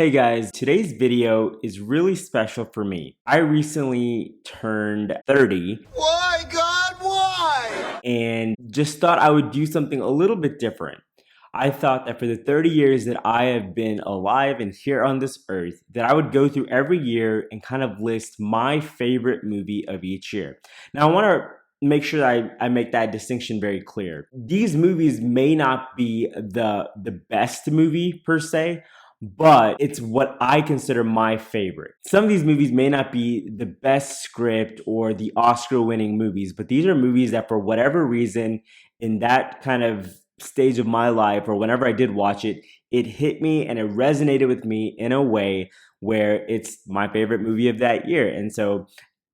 Hey guys, today's video is really special for me. I recently turned 30. Why, God, why? And just thought I would do something a little bit different. I thought that for the 30 years that I have been alive and here on this earth, that I would go through every year and kind of list my favorite movie of each year. Now, I want to make sure that I make that distinction very clear. These movies may not be the best movie per se, but it's what I consider my favorite. Some of these movies may not be the best script or the Oscar-winning movies, but these are movies that for whatever reason in that kind of stage of my life or whenever I did watch it, it hit me and it resonated with me in a way where it's my favorite movie of that year. And so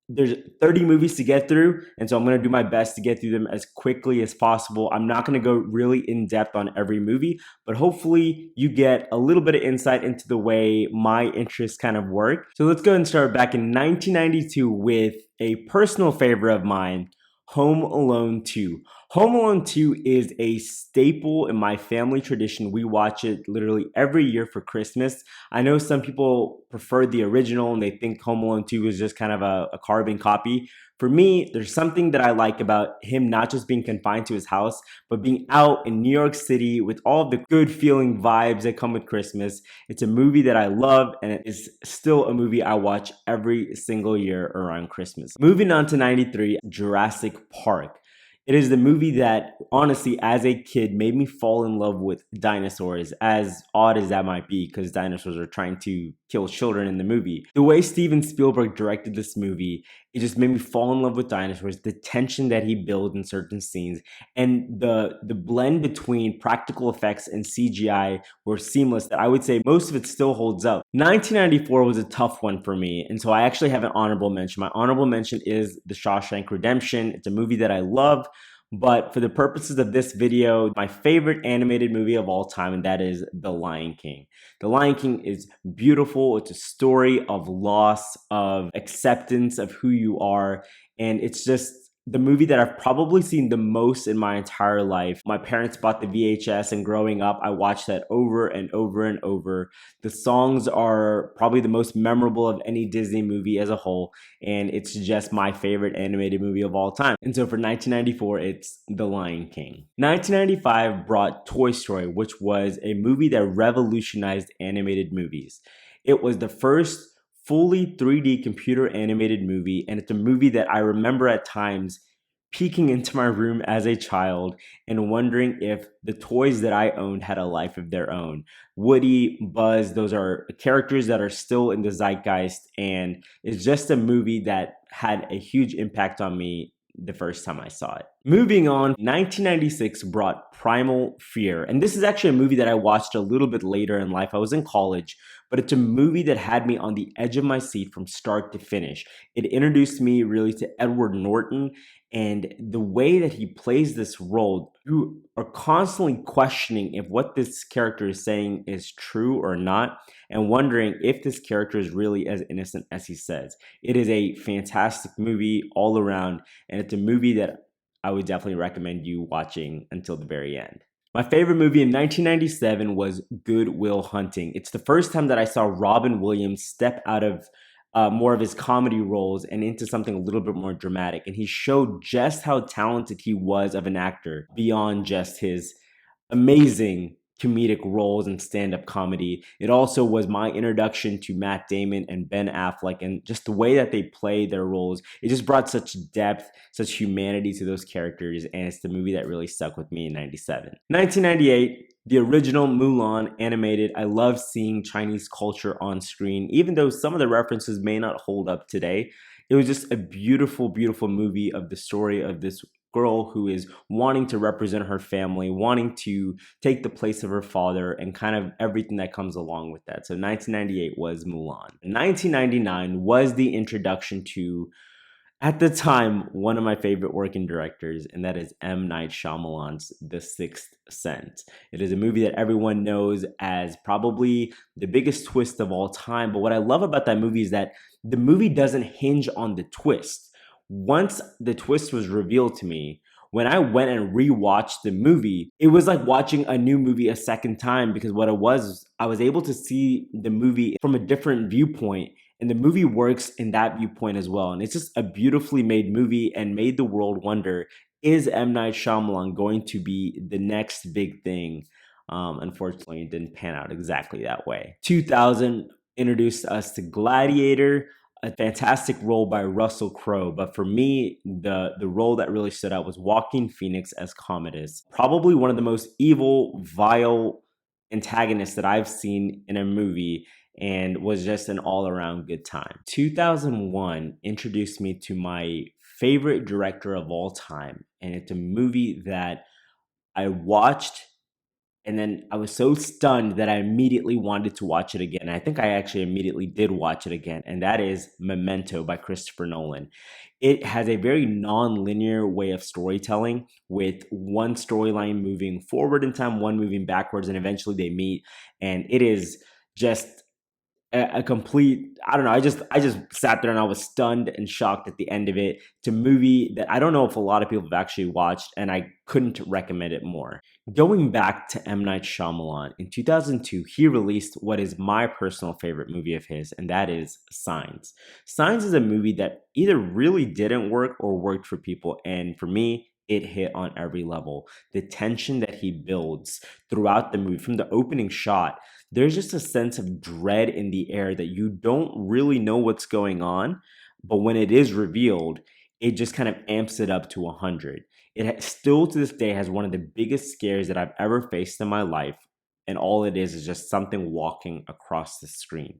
there's 30 movies to get through, and so I'm going to do my best to get through them as quickly as possible. I'm not going to go really in depth on every movie, but hopefully you get a little bit of insight into the way my interests kind of work. So let's go and start back in 1992 with a personal favorite of mine, Home Alone 2. Home Alone 2 is a staple in my family tradition. We watch it literally every year for Christmas. I know some people prefer the original and they think Home Alone 2 is just kind of a carbon copy. For me, there's something that I like about him not just being confined to his house, but being out in New York City with all of the good feeling vibes that come with Christmas. It's a movie that I love, and it is still a movie I watch every single year around Christmas. Moving on to 93, Jurassic Park. It is the movie that, honestly, as a kid, made me fall in love with dinosaurs, as odd as that might be, because dinosaurs are trying to kill children in the movie. The way Steven Spielberg directed this movie, it just made me fall in love with dinosaurs, the tension that he built in certain scenes, and the blend between practical effects and CGI were seamless that I would say most of it still holds up. 1994 was a tough one for me, and so I actually have an honorable mention. My honorable mention is The Shawshank Redemption. It's a movie that I love, but for the purposes of this video, my favorite animated movie of all time, and that is The Lion King. The Lion King is beautiful. It's a story of loss, of acceptance of who you are, and it's just the movie that I've probably seen the most in my entire life. My parents bought the VHS, and growing up, I watched that over and over and over. The songs are probably the most memorable of any Disney movie as a whole, and it's just my favorite animated movie of all time. And so for 1994, it's The Lion King. 1995 brought Toy Story, which was a movie that revolutionized animated movies. It was the first fully 3D computer animated movie, and it's a movie that I remember at times peeking into my room as a child and wondering if the toys that I owned had a life of their own. Woody, Buzz, those are characters that are still in the zeitgeist, and it's just a movie that had a huge impact on me the first time I saw it. Moving on, 1996 brought Primal Fear, and this is actually a movie that I watched a little bit later in life. I was in college, but it's a movie that had me on the edge of my seat from start to finish. It introduced me really to Edward Norton, and the way that he plays this role, you are constantly questioning if what this character is saying is true or not, and wondering if this character is really as innocent as he says. It is a fantastic movie all around, and it's a movie that I would definitely recommend you watching until the very end. My favorite movie in 1997 was Good Will Hunting. It's the first time that I saw Robin Williams step out of more of his comedy roles and into something a little bit more dramatic. And he showed just how talented he was of an actor beyond just his amazing comedic roles and stand-up comedy. It also was my introduction to Matt Damon and Ben Affleck, and just the way that they play their roles, it just brought such depth, such humanity to those characters, and it's the movie that really stuck with me in 97. 1998, the original Mulan animated. I love seeing Chinese culture on screen, even though some of the references may not hold up today. It was just a beautiful, beautiful movie of the story of this girl who is wanting to represent her family, wanting to take the place of her father, and kind of everything that comes along with that. So 1998 was Mulan. 1999 was the introduction to, at the time, one of my favorite working directors, and that is M. Night Shyamalan's The Sixth Sense. It is a movie that everyone knows as probably the biggest twist of all time, but what I love about that movie is that the movie doesn't hinge on the twist. Once the twist was revealed to me, when I went and rewatched the movie, it was like watching a new movie a second time, because what it was I was able to see the movie from a different viewpoint, and the movie works in that viewpoint as well. And it's just a beautifully made movie and made the world wonder, is M. Night Shyamalan going to be the next big thing? Unfortunately, it didn't pan out exactly that way. 2000 introduced us to Gladiator, a fantastic role by Russell Crowe. But for me, the role that really stood out was Joaquin Phoenix as Commodus. Probably one of the most evil, vile antagonists that I've seen in a movie, and was just an all-around good time. 2001 introduced me to my favorite director of all time, and it's a movie that I watched and then I was so stunned that I immediately wanted to watch it again. I think I actually immediately did watch it again, and that is Memento by Christopher Nolan. It has a very non-linear way of storytelling, with one storyline moving forward in time, one moving backwards, and eventually they meet. And it is just a complete, I don't know, I just sat there and I was stunned and shocked at the end of it. It's a movie that I don't know if a lot of people have actually watched, and I couldn't recommend it more. Going back to M. Night Shyamalan, in 2002 he released what is my personal favorite movie of his, and that is Signs. Signs is a movie that either really didn't work or worked for people, and for me it hit on every level. The tension that he builds throughout the movie, from the opening shot, there's just a sense of dread in the air that you don't really know what's going on, but when it is revealed, it just kind of amps it up to 100. Still to this day has one of the biggest scares that I've ever faced in my life, and all it is just something walking across the screen.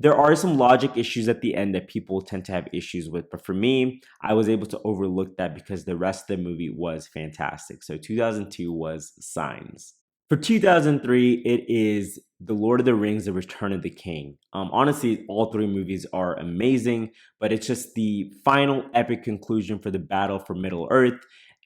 There are some logic issues at the end that people tend to have issues with, but for me, I was able to overlook that because the rest of the movie was fantastic. So 2002 was Signs. For 2003, it is The Lord of the Rings: The Return of the King. Honestly, all three movies are amazing, but it's just the final epic conclusion for the battle for Middle Earth,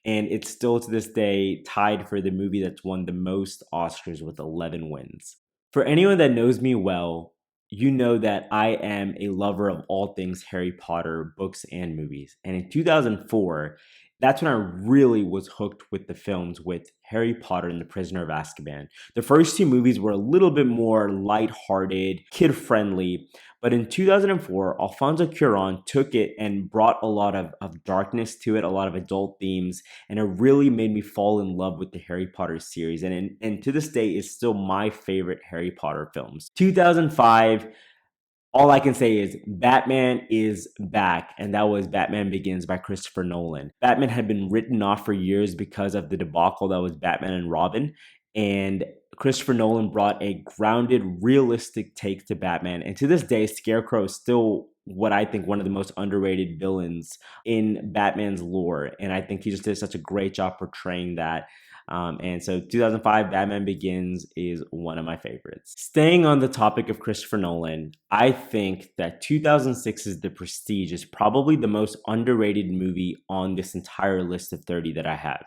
and it's still to this day tied for the movie that's won the most Oscars with 11 wins. For anyone that knows me well, you know that I am a lover of all things Harry Potter books and movies. And in 2004, that's when I really was hooked with the films, with Harry Potter and the Prisoner of Azkaban. The first two movies were a little bit more lighthearted, kid-friendly, but in 2004, Alfonso Cuarón took it and brought a lot of darkness to it, a lot of adult themes, and it really made me fall in love with the Harry Potter series. And to this day, is still my favorite Harry Potter films. 2005, all I can say is Batman is back, and that was Batman Begins by Christopher Nolan. Batman had been written off for years because of the debacle that was Batman and Robin, and Christopher Nolan brought a grounded, realistic take to Batman. And to this day, Scarecrow is still what I think one of the most underrated villains in Batman's lore, and I think he just did such a great job portraying that. And so 2005 Batman Begins is one of my favorites. Staying on the topic of Christopher Nolan, I think that 2006's The Prestige is probably the most underrated movie on this entire list of 30 that I have.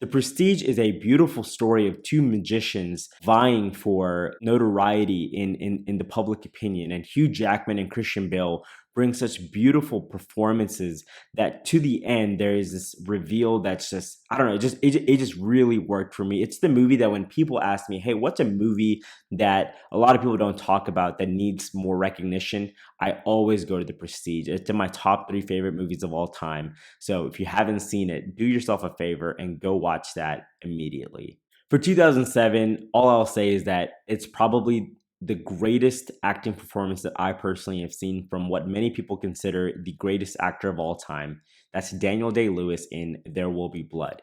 The Prestige is a beautiful story of two magicians vying for notoriety in the public opinion, and Hugh Jackman and Christian Bale bring such beautiful performances that to the end there is this reveal that's just, I don't know, it just really worked for me. It's the movie that when people ask me, hey, what's a movie that a lot of people don't talk about that needs more recognition, I always go to The Prestige. It's in my top 3 favorite movies of all time. So if you haven't seen it, do yourself a favor and go watch that immediately. For 2007, all I'll say is that it's probably the greatest acting performance that I personally have seen from what many people consider the greatest actor of all time. That's Daniel Day-Lewis in There Will Be Blood.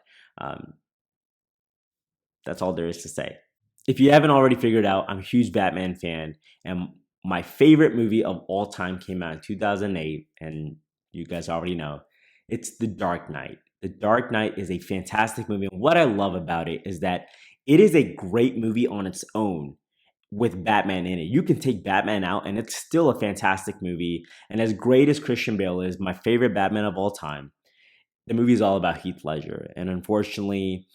That's all there is to say. If you haven't already figured out, I'm a huge Batman fan, and my favorite movie of all time came out in 2008, and you guys already know. It's The Dark Knight. The Dark Knight is a fantastic movie, and what I love about it is that it is a great movie on its own with Batman in it. You can take Batman out and it's still a fantastic movie. And as great as Christian Bale is, my favorite Batman of all time, the movie is all about Heath Ledger. And unfortunately,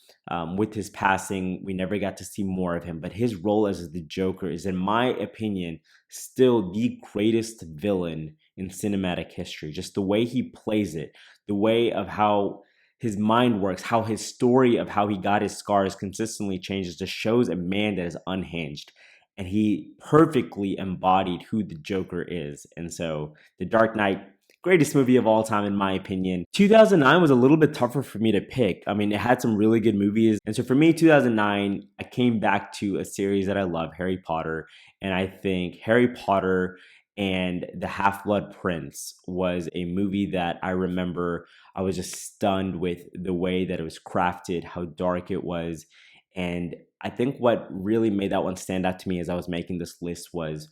with his passing, we never got to see more of him. But his role as the Joker is, in my opinion, still the greatest villain in cinematic history. Just the way he plays it, the way of how his mind works, how his story of how he got his scars consistently changes, just shows a man that is unhinged. And he perfectly embodied who the Joker is. And so, The Dark Knight, greatest movie of all time, in my opinion. 2009 was a little bit tougher for me to pick. I mean, it had some really good movies. And so for me, 2009, I came back to a series that I love, Harry Potter. And I think Harry Potter and The Half-Blood Prince was a movie that I remember I was just stunned with the way that it was crafted, how dark it was. And I think what really made that one stand out to me as I was making this list was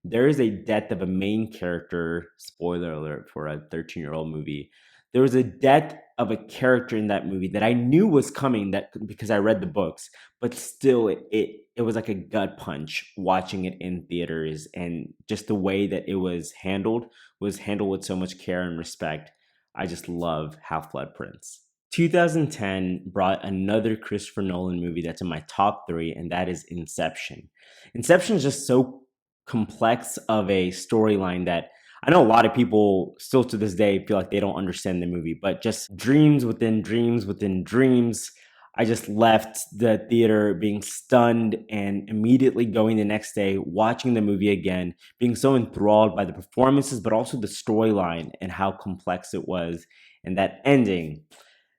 there is a death of a main character. Spoiler alert for a 13-year-old movie. There was a death of a character in that movie that I knew was coming, that because I read the books, but still it was like a gut punch watching it in theaters, and just the way that it was handled with so much care and respect. I just love Half-Blood Prince. 2010 brought another Christopher Nolan movie that's in my top 3, and that is Inception. Inception is just so complex of a storyline that I know a lot of people still to this day feel like they don't understand the movie, but just dreams within dreams within dreams. I just left the theater being stunned and immediately going the next day, watching the movie again, being so enthralled by the performances, but also the storyline and how complex it was. And that ending,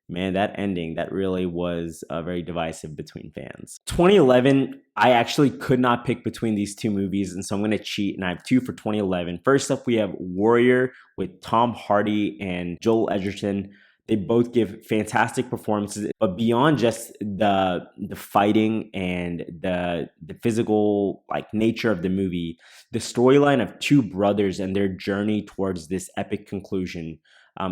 man, that ending, that really was very divisive between fans. 2011, I actually could not pick between these two movies, and so I'm going to cheat, and I have two for 2011. First up, we have Warrior with Tom Hardy and Joel Edgerton. They both give fantastic performances, but beyond just the fighting and the physical like nature of the movie, the storyline of two brothers and their journey towards this epic conclusion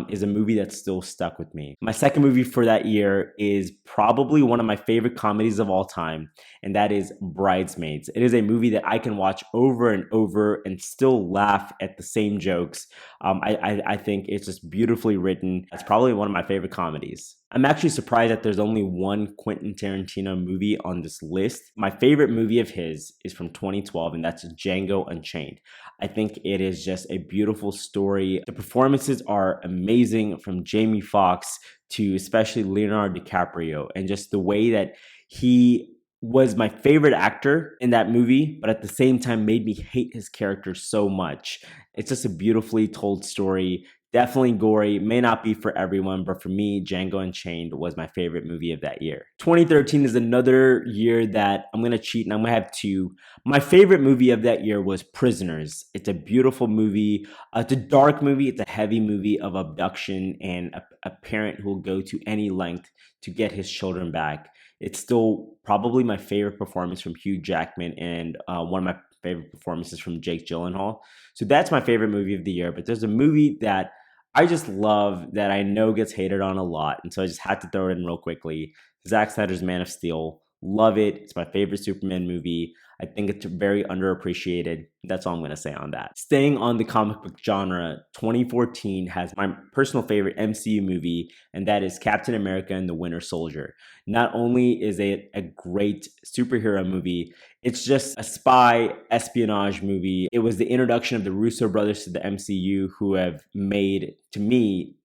is a movie that's still stuck with me. My second movie for that year is probably one of my favorite comedies of all time, and that is Bridesmaids. It is a movie that I can watch over and over and still laugh at the same jokes. I think it's just beautifully written. It's probably one of my favorite comedies. I'm actually surprised that there's only one Quentin Tarantino movie on this list. My favorite movie of his is from 2012, and that's Django Unchained. I think it is just a beautiful story. The performances are amazing, from Jamie Foxx to especially Leonardo DiCaprio, and just the way that he was my favorite actor in that movie, but at the same time made me hate his character so much. It's just a beautifully told story. Definitely gory, may not be for everyone, but for me, Django Unchained was my favorite movie of that year. 2013 is another year that I'm going to cheat, and I'm going to have two. My favorite movie of that year was Prisoners. It's a beautiful movie. It's a dark movie. It's a heavy movie of abduction and a parent who will go to any length to get his children back. It's still probably my favorite performance from Hugh Jackman, and one of my favorite performances from Jake Gyllenhaal. So that's my favorite movie of the year. But there's a movie that I just love that I know gets hated on a lot, and so I just had to throw it in real quickly. Zack Snyder's Man of Steel. Love it. It's my favorite Superman movie. I think it's very underappreciated. That's all I'm going to say on that. Staying on the comic book genre, 2014 has my personal favorite MCU movie, and that is Captain America and the Winter Soldier. Not only is it a great superhero movie, it's just a spy espionage movie. It was the introduction of the Russo brothers to the MCU, who have made, to me,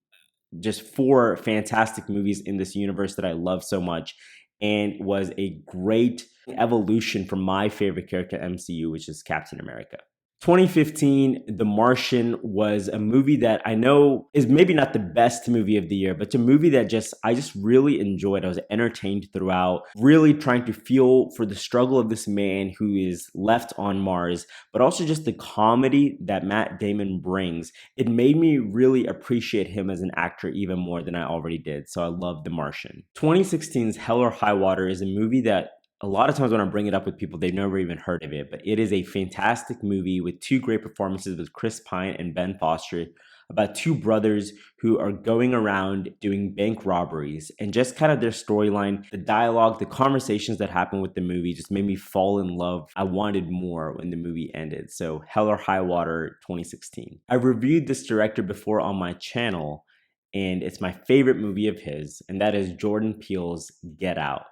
just four fantastic movies in this universe that I love so much, and was a great evolution from my favorite character in MCU, which is Captain America. 2015, The Martian was a movie that I know is maybe not the best movie of the year, but it's a movie that I just really enjoyed. I was entertained throughout, really trying to feel for the struggle of this man who is left on Mars, but also just the comedy that Matt Damon brings. It made me really appreciate him as an actor even more than I already did. So I love The Martian. 2016's Hell or High Water is a movie that a lot of times when I bring it up with people, they've never even heard of it, but it is a fantastic movie with two great performances with Chris Pine and Ben Foster, about two brothers who are going around doing bank robberies, and just kind of their storyline, the dialogue, the conversations that happen with the movie just made me fall in love. I wanted more when the movie ended. So Hell or High Water 2016. I reviewed this director before on my channel, and it's my favorite movie of his, and that is Jordan Peele's Get Out.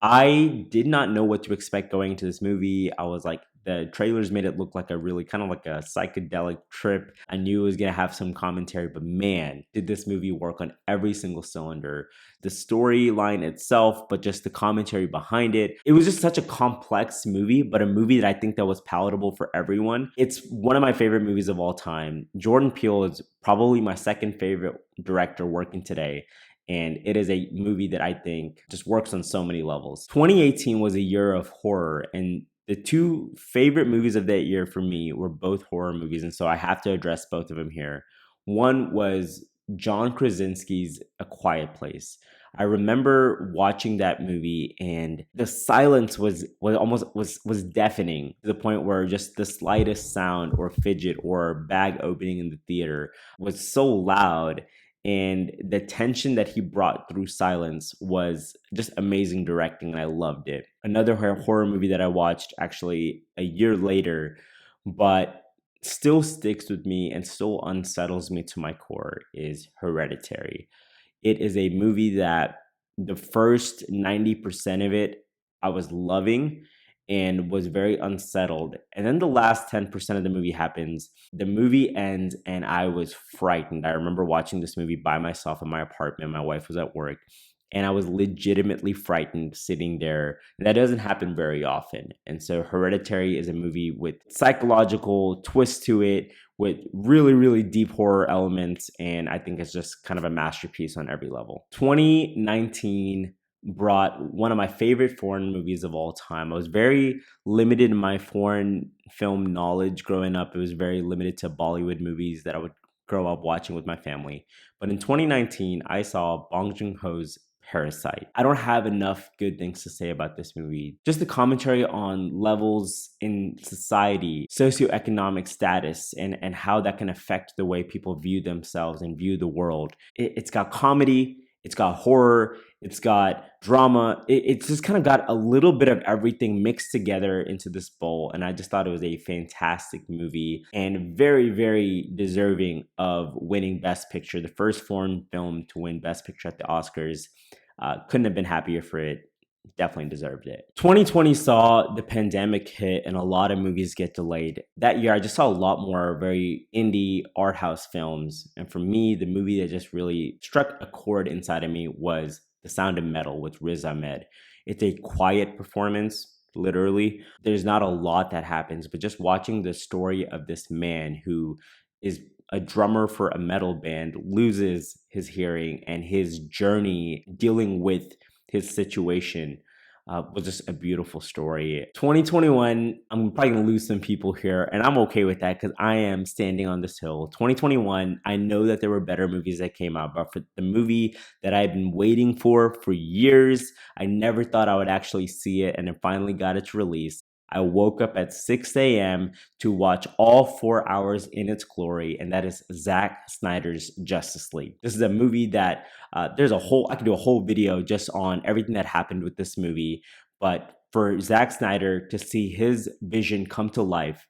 I did not know what to expect going into this movie. I was like, The trailers made it look like a really kind of like a psychedelic trip. I knew it was going to have some commentary, but man, did this movie work on every single cylinder. The storyline itself, but just the commentary behind it. It was just such a complex movie, but a movie that I think that was palatable for everyone. It's one of my favorite movies of all time. Jordan Peele is probably my second favorite director working today. And it is a movie that I think just works on so many levels. 2018 was a year of horror, and the two favorite movies of that year for me were both horror movies, and so I have to address both of them here. One was John Krasinski's A Quiet Place. I remember watching that movie, and the silence was deafening to the point where just the slightest sound or fidget or bag opening in the theater was so loud, and the tension that he brought through silence was just amazing directing, and I loved it. Another horror movie that I watched actually a year later, but still sticks with me and still unsettles me to my core, is Hereditary. It is a movie that the first 90% of it I was loving and was very unsettled. And then the last 10% of the movie happens. The movie ends and I was frightened. I remember watching this movie by myself in my apartment. My wife was at work and I was legitimately frightened sitting there. And that doesn't happen very often. And so Hereditary is a movie with psychological twist to it, with really, really deep horror elements. And I think it's just kind of a masterpiece on every level. 2019 brought one of my favorite foreign movies of all time. I was very limited in my foreign film knowledge growing up. It was very limited to Bollywood movies that I would grow up watching with my family. But in 2019, I saw Bong Joon-ho's Parasite. I don't have enough good things to say about this movie. Just the commentary on levels in society, socioeconomic status, and how that can affect the way people view themselves and view the world. It's got comedy, it's got horror, it's got drama. It's just kind of got a little bit of everything mixed together into this bowl. And I just thought it was a fantastic movie and very, very deserving of winning Best Picture. The first foreign film to win Best Picture at the Oscars. Couldn't have been happier for it. Definitely deserved it. 2020 saw the pandemic hit and a lot of movies get delayed. That year, I just saw a lot more very indie art house films. And for me, the movie that just really struck a chord inside of me was The Sound of Metal with Riz Ahmed. It's a quiet performance, literally. There's not a lot that happens, but just watching the story of this man who is a drummer for a metal band, loses his hearing, and his journey dealing with his situation was just a beautiful story. 2021, I'm probably gonna lose some people here, and I'm okay with that because I am standing on this hill. 2021, I know that there were better movies that came out, but for the movie that I've been waiting for years, I never thought I would actually see it, and it finally got its release. I woke up at 6 a.m. to watch all 4 hours in its glory, and that is Zack Snyder's Justice League. This is a movie that I could do a whole video just on everything that happened with this movie. But for Zack Snyder to see his vision come to life,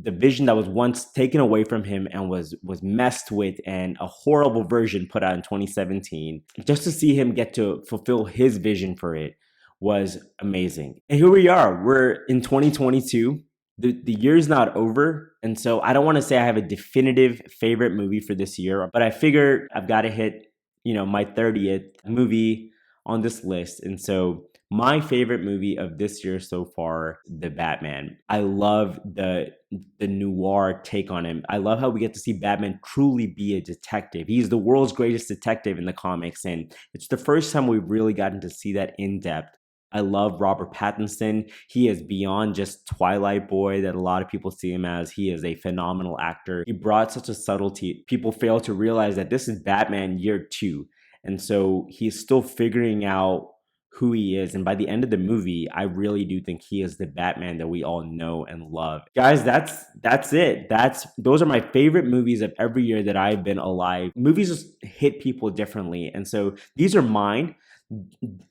the vision that was once taken away from him and was messed with and a horrible version put out in 2017, just to see him get to fulfill his vision for it was amazing. And here we are. We're in 2022. The year's not over. And so I don't want to say I have a definitive favorite movie for this year, but I figured I've got to hit, my 30th movie on this list. And so my favorite movie of this year so far, The Batman. I love the noir take on him. I love how we get to see Batman truly be a detective. He's the world's greatest detective in the comics, and it's the first time we've really gotten to see that in depth. I love Robert Pattinson. He is beyond just Twilight Boy that a lot of people see him as. He is a phenomenal actor. He brought such a subtlety. People fail to realize that this is Batman year 2. And so he's still figuring out who he is. And by the end of the movie, I really do think he is the Batman that we all know and love. Guys, that's it. Those are my favorite movies of every year that I've been alive. Movies just hit people differently. And so these are mine.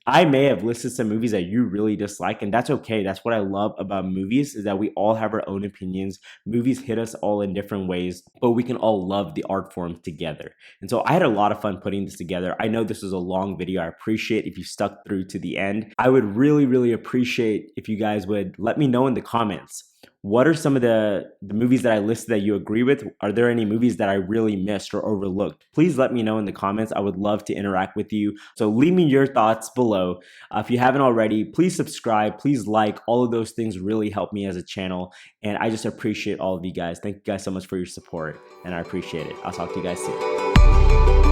I may have listed some movies that you really dislike, and that's okay. That's what I love about movies, is that we all have our own opinions. Movies hit us all in different ways, but we can all love the art form together. And so I had a lot of fun putting this together. I know this was a long video. I appreciate if you stuck through to the end. I would really, really appreciate if you guys would let me know in the comments. What are some of the movies that I listed that you agree with? Are there any movies that I really missed or overlooked? Please let me know in the comments. I would love to interact with you. So leave me your thoughts below. If you haven't already, please subscribe, please like. All of those things really help me as a channel. And I just appreciate all of you guys. Thank you guys so much for your support, and I appreciate it. I'll talk to you guys soon.